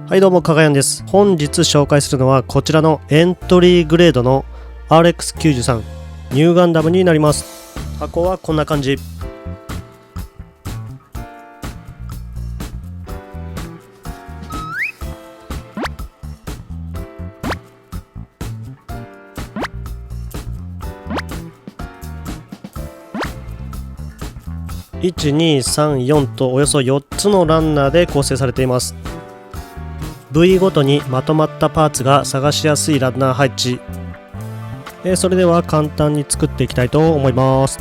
はいどうも、かがやんです。本日紹介するのはこちらのエントリーグレードの RX93 ニューガンダムになります。箱はこんな感じ。1、2、3、4とおよそ4つのランナーで構成されています。部位ごとにまとまったパーツが探しやすいランナー配置。それでは簡単に作っていきたいと思います。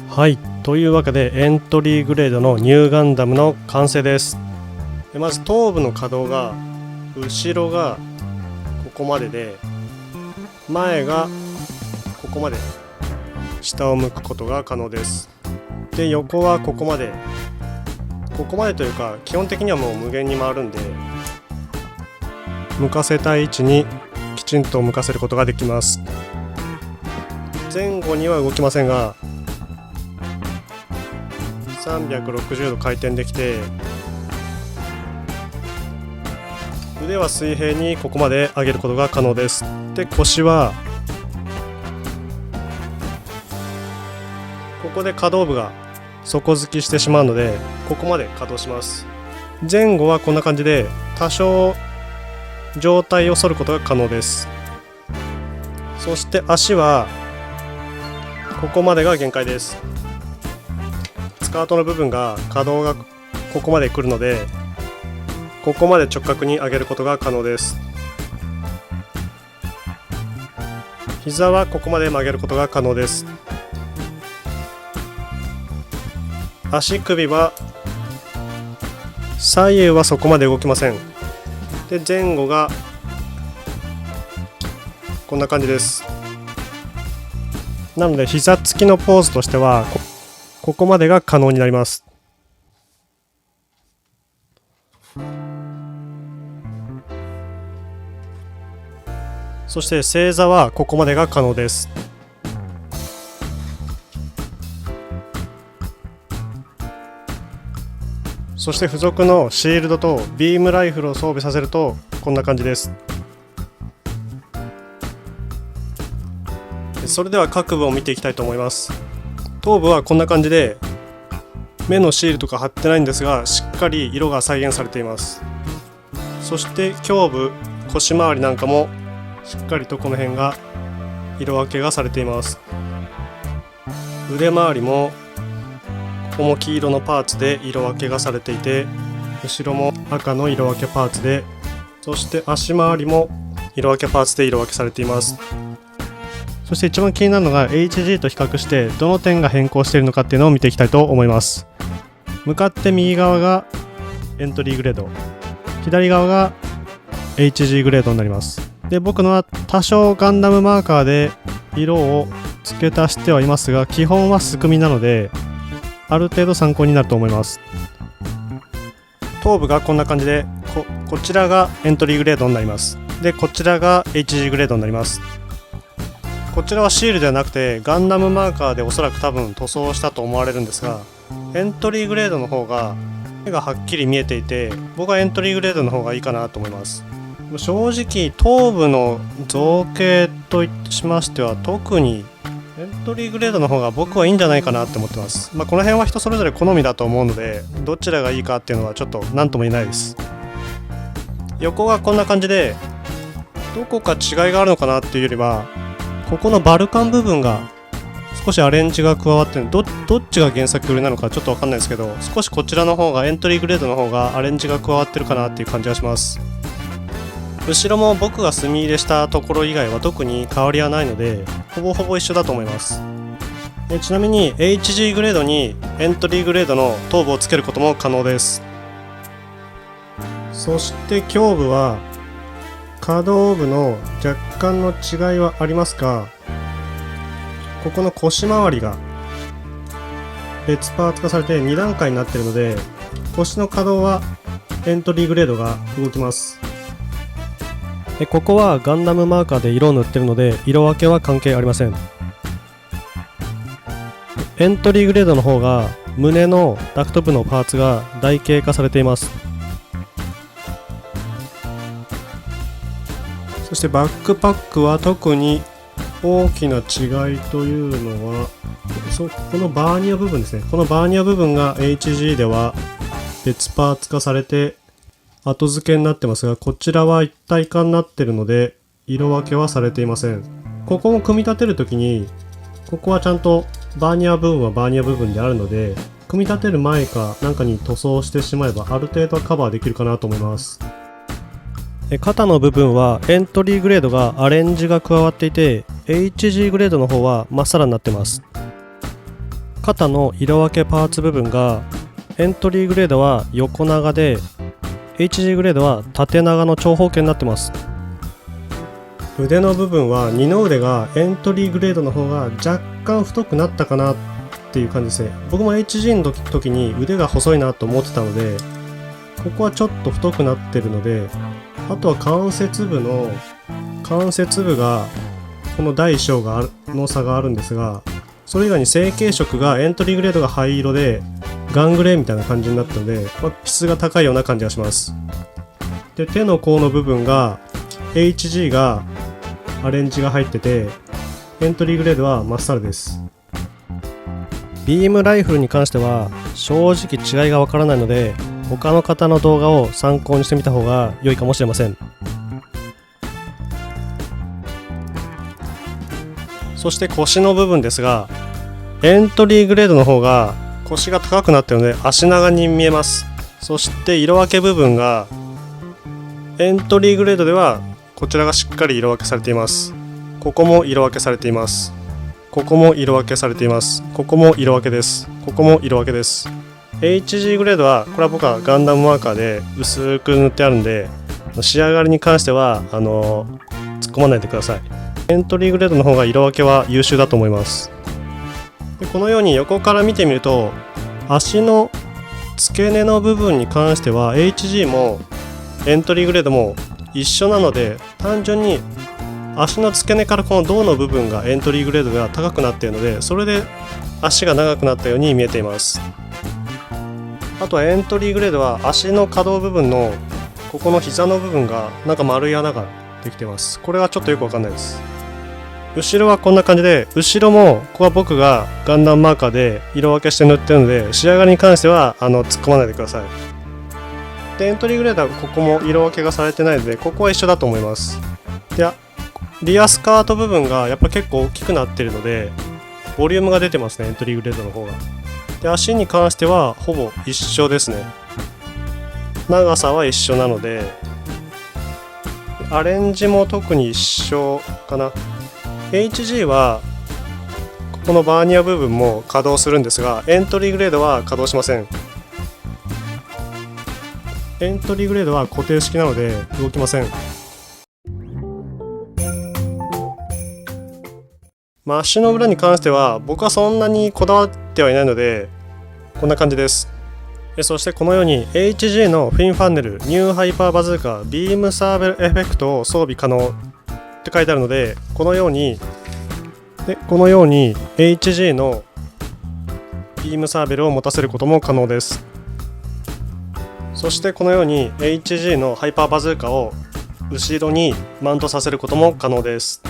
はい、というわけでエントリーグレードのニューガンダムの完成です。まず頭部の可動が後ろがここまでで、前がここまで下を向くことが可能です。で、横はここまでというか基本的にはもう無限に回るんで、向かせたい位置にきちんと向かせることができます。前後には動きませんが360度回転できて、腕は水平にここまで上げることが可能です。で、腰はここで可動部が底付きしてしまうのでここまで稼働します。前後はこんな感じで多少上体を反ることが可能です。そして足はここまでが限界です。スカートの部分が可動がここまで来るので、ここまで直角に上げることが可能です。膝はここまで曲げることが可能です。足首は左右はそこまで動きません。で、前後がこんな感じです。なので膝つきのポーズとしてはここまでが可能になります。そして正座はここまでが可能です。そして付属のシールドとビームライフルを装備させるとこんな感じです。それでは各部を見ていきたいと思います。頭部はこんな感じで目のシールとか貼ってないんですが、しっかり色が再現されています。そして胸部、腰回りなんかもしっかりとこの辺が色分けがされています。腕周りもここも黄色のパーツで色分けがされていて、後ろも赤の色分けパーツで、そして足回りも色分けパーツで色分けされています。そして一番気になるのが HG と比較してどの点が変更しているのかっていうのを見ていきたいと思います。向かって右側がエントリーグレード、左側が HG グレードになります。で、僕のは多少ガンダムマーカーで色を付け足してはいますが、基本はすくみなのである程度参考になると思います。頭部がこんな感じで こちらがエントリーグレードになります。で、こちらが HG グレードになります。こちらはシールではなくてガンダムマーカーでおそらく多分塗装したと思われるんですが、エントリーグレードの方が目がはっきり見えていて、僕はエントリーグレードの方がいいかなと思います。正直頭部の造形としましては特にエントリーグレードの方が僕はいいんじゃないかなって思ってます。この辺は人それぞれ好みだと思うので、どちらがいいかっていうのはちょっと何とも言えないです。横がこんな感じでどこか違いがあるのかなっていうよりは、ここのバルカン部分が少しアレンジが加わってる。どっちが原作寄りなのかちょっと分かんないですけど、少しこちらの方がエントリーグレードの方がアレンジが加わってるかなっていう感じがします。後ろも僕が墨入れしたところ以外は特に変わりはないので、ほぼほぼ一緒だと思います。ちなみに HG グレードにエントリーグレードの頭部をつけることも可能です。そして胸部は可動部の若干の違いはありますが、ここの腰回りが別パーツ化されて2段階になっているので、腰の可動はエントリーグレードが動きます。ここはガンダムマーカーで色を塗っているので色分けは関係ありません。エントリーグレードの方が胸のダクト部のパーツが台形化されています。そしてバックパックは特に大きな違いというのはこのバーニア部分ですね。このバーニア部分が HG では別パーツ化されて後付けになってますが、こちらは一体化になっているので色分けはされていません。ここを組み立てるときにここはちゃんとバーニア部分はバーニア部分であるので、組み立てる前かなんかに塗装してしまえばある程度はカバーできるかなと思います。肩の部分はエントリーグレードがアレンジが加わっていて HG グレードの方はまっさらになってます。肩の色分けパーツ部分がエントリーグレードは横長で HG グレードは縦長の長方形になってます。腕の部分は二の腕がエントリーグレードの方が若干太くなったかなっていう感じですね。僕も HG の時に腕が細いなと思ってたので、ここはちょっと太くなってるので、あとは関節部がこの大小の差があるんですが、それ以外に成型色がエントリーグレードが灰色でガングレーみたいな感じになったので、質が高いような感じがします。で、手の甲の部分が HG がアレンジが入っててエントリーグレードはまっさらです。ビームライフルに関しては正直違いがわからないので、他の方の動画を参考にしてみた方が良いかもしれません。そして腰の部分ですが、エントリーグレードの方が腰が高くなっているので足長に見えます。そして色分け部分がエントリーグレードではこちらがしっかり色分けされています。ここも色分けされています。ここも色分けされています。ここも色分けです。ここも色分けです。HG グレードはこれは僕はガンダムマーカーで薄く塗ってあるんで、仕上がりに関しては突っ込まないでください。エントリーグレードの方が色分けは優秀だと思います。でこのように横から見てみると、足の付け根の部分に関しては HG もエントリーグレードも一緒なので、単純に足の付け根からこの胴の部分がエントリーグレードが高くなっているので、それで足が長くなったように見えています。あとはエントリーグレードは足の可動部分のここの膝の部分がなんか丸い穴ができています。これはちょっとよくわかんないです。後ろはこんな感じで、後ろもここは僕がガンダムマーカーで色分けして塗ってるので、仕上がりに関しては突っ込まないでください。でエントリーグレードはここも色分けがされてないので、ここは一緒だと思います。でリアスカート部分がやっぱ結構大きくなっているのでボリュームが出てますね、エントリーグレードの方が。で足に関してはほぼ一緒ですね。長さは一緒なのでアレンジも特に一緒かな。 HG はここのバーニア部分も稼働するんですが、エントリーグレードは稼働しません。エントリーグレードは固定式なので動きません。足の裏に関しては僕はそんなにこだわってはいないのでこんな感じです。そしてこのように HG のフィンファンネルニューハイパーバズーカビームサーベルエフェクトを装備可能って書いてあるので、このように HG のビームサーベルを持たせることも可能です。そしてこのように HG のハイパーバズーカを後ろにマウントさせることも可能です。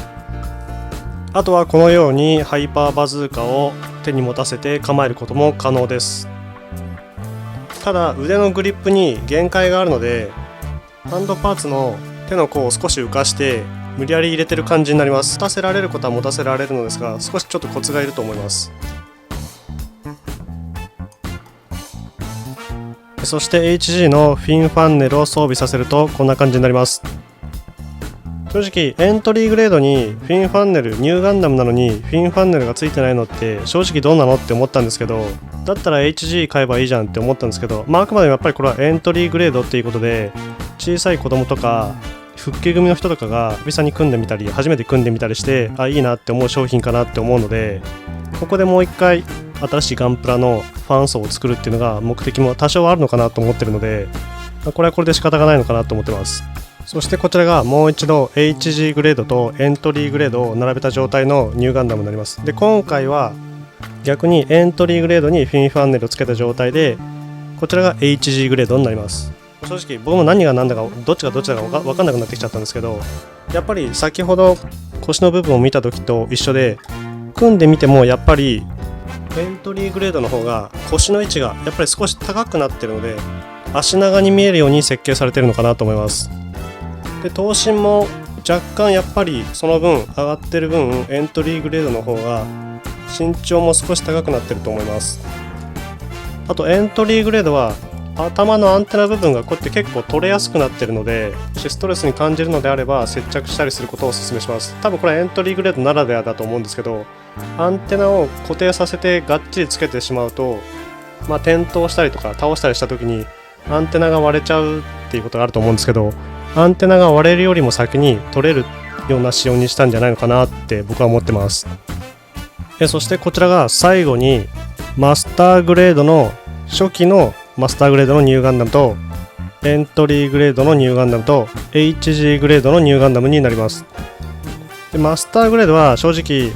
あとはこのようにハイパーバズーカを手に持たせて構えることも可能です。ただ腕のグリップに限界があるので、ハンドパーツの手の甲を少し浮かして無理やり入れてる感じになります。持たせられることは持たせられるのですが、少しちょっとコツがいると思います。そして HG のフィンファンネルを装備させるとこんな感じになります。正直エントリーグレードにフィンファンネル、ニューガンダムなのにフィンファンネルがついてないのって正直どうなのって思ったんですけど、だったら HG 買えばいいじゃんって思ったんですけど、あくまでもやっぱりこれはエントリーグレードっていうことで、小さい子供とか復帰組の人とかが久々に組んでみたり初めて組んでみたりして、いいなって思う商品かなって思うので、ここでもう一回新しいガンプラのファン層を作るっていうのが目的も多少はあるのかなと思ってるので、これはこれで仕方がないのかなと思ってます。そしてこちらがもう一度 HG グレードとエントリーグレードを並べた状態のニューガンダムになります。で、今回は逆にエントリーグレードにフィンファンネルをつけた状態で、こちらが HG グレードになります。正直僕も何が何だかどっちがどっちだか分かんなくなってきちゃったんですけど、やっぱり先ほど腰の部分を見た時と一緒で、組んでみてもやっぱりエントリーグレードの方が腰の位置がやっぱり少し高くなってるので、足長に見えるように設計されてるのかなと思います。で、頭身も若干やっぱりその分上がってる分、エントリーグレードの方が身長も少し高くなってると思います。あとエントリーグレードは頭のアンテナ部分がこうやって結構取れやすくなってるので、ストレスに感じるのであれば接着したりすることをお勧めします。多分これはエントリーグレードならではだと思うんですけど、アンテナを固定させてがっちりつけてしまうと、転倒したりとか倒したりした時にアンテナが割れちゃうっていうことがあると思うんですけど、アンテナが割れるよりも先に取れるような仕様にしたんじゃないのかなって僕は思ってます。そしてこちらが最後にマスターグレードの初期のマスターグレードのニューガンダムとエントリーグレードのニューガンダムと HG グレードのニューガンダムになります。で、マスターグレードは正直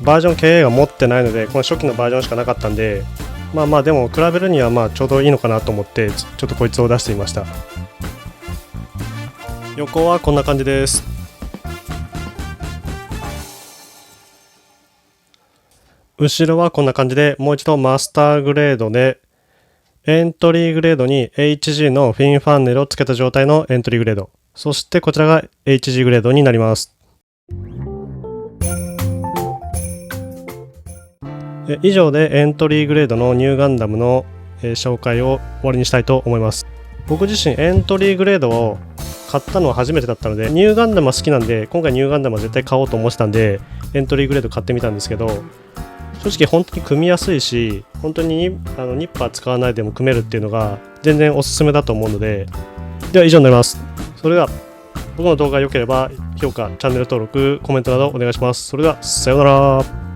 バージョン KA が持ってないので、この初期のバージョンしかなかったんで、でも比べるにはちょうどいいのかなと思ってちょっとこいつを出してみました。横はこんな感じです。後ろはこんな感じで、もう一度マスターグレードでエントリーグレードに HG のフィンファンネルをつけた状態のエントリーグレード、そしてこちらが HG グレードになります。以上でエントリーグレードのニューガンダムの紹介を終わりにしたいと思います。僕自身エントリーグレードを買ったのは初めてだったので、ニューガンダムは好きなんで、今回ニューガンダムは絶対買おうと思ってたんでエントリーグレード買ってみたんですけど、正直本当に組みやすいし、本当にニッパー使わないでも組めるっていうのが全然おすすめだと思うので、では以上になります。それでは僕の動画が良ければ評価、チャンネル登録、コメントなどお願いします。それではさようなら。